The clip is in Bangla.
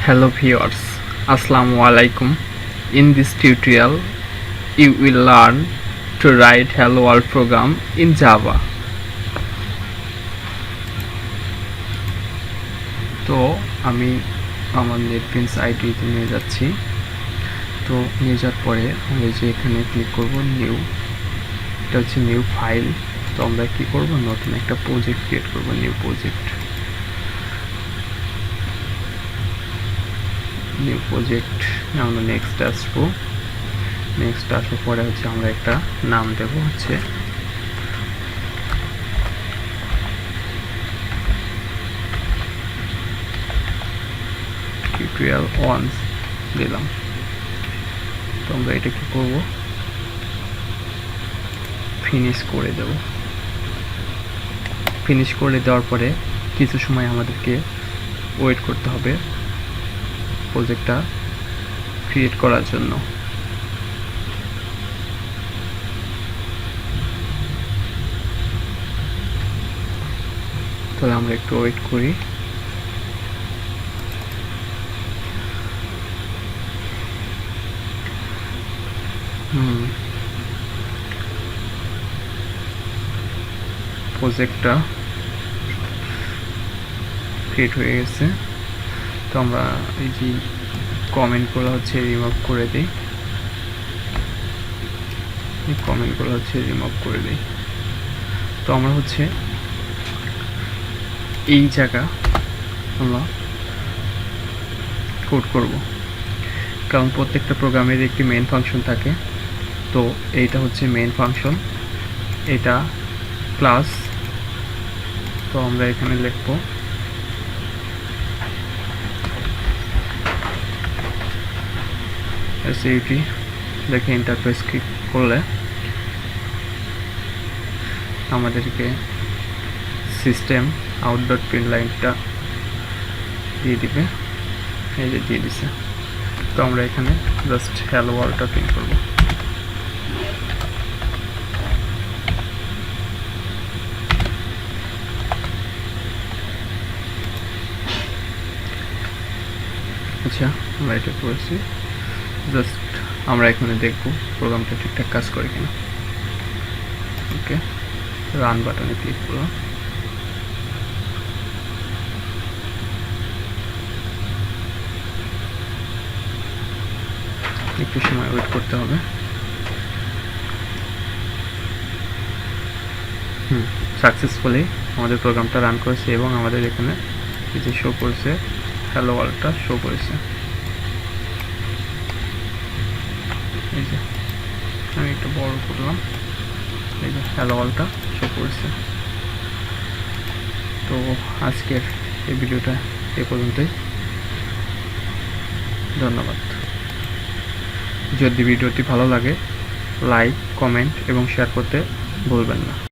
Hello viewers, Assalamu alaikum. In this tutorial, you will learn to write Hello World program in Java. তো আমি আমার নেটবিনস আইডিতে নিয়ে যাচ্ছি। তো নিয়ে যাওয়ার পরে আমরা যে এখানে ক্লিক করব নিউ, এটা হচ্ছে নিউ ফাইল। তো আমরা কি করব, নতুন একটা প্রজেক্ট ক্রিয়েট করব, নিউ প্রজেক্ট। নিউ প্রজেক্ট আমরা নেক্সট আসবো। নেক্সট আসার পরে হচ্ছে আমরা একটা নাম দেব, হচ্ছে টিউটোরিয়াল 1 দিলাম। তো আমরা এটা কি করব, ফিনিশ করে দেব। ফিনিশ করে দেওয়ার পরে কিছু সময় আমাদেরকে ওয়েট করতে হবে প্রজেক্টটা ক্রিয়েট করার জন্য। তাহলে আমরা একটু ওয়েট করি। প্রজেক্টটা ক্রিয়েট হয়ে গেছে। তো আমরা এই যে কমেন্টগুলো হচ্ছে রিমুভ করে দিই, এই কমেন্টগুলো হচ্ছে রিমুভ করে দিই। তো আমরা হচ্ছে এই জায়গা আমরা কোড করব, কারণ প্রত্যেকটা প্রোগ্রামের একটি মেইন ফাংশন থাকে। তো এইটা হচ্ছে মেইন ফাংশন, এটা ক্লাস। তো আমরা এখানে লিখব এসইউটি, দেখে ইন্টারফেস ক্লিক করলে আমাদেরকে সিস্টেম আউট ডট প্রিন্ট লাইনটা দিয়ে দিবে, এই যে দিয়ে দিছে। তো আমরা এখানে জাস্ট হ্যালো ওয়ার্ল্ডটা প্রিন্ট করব। আচ্ছা, আমরা এটা করেছি, জাস্ট আমরা এখানে দেখব প্রোগ্রামটা ঠিকঠাক কাজ করে কিনা। ওকে, রান বাটনে ক্লিক করলাম। একটু সময় ওয়েট করতে হবে। সাকসেসফুলি আমাদের প্রোগ্রামটা রান করেছে এবং আমাদের এখানে এই যে শো করছে হ্যালো ওয়ার্ল্ডটা শো করেছে। এই যে আমি একটু বড় করলাম, এই যে হ্যালো ওয়ার্ল্ডটা শো করেছে। তো আজকের এই ভিডিওটা এ পর্যন্তই। ধন্যবাদ। যদি ভিডিওটি ভালো লাগে লাইক, কমেন্ট এবং শেয়ার করতে ভুলবেন না।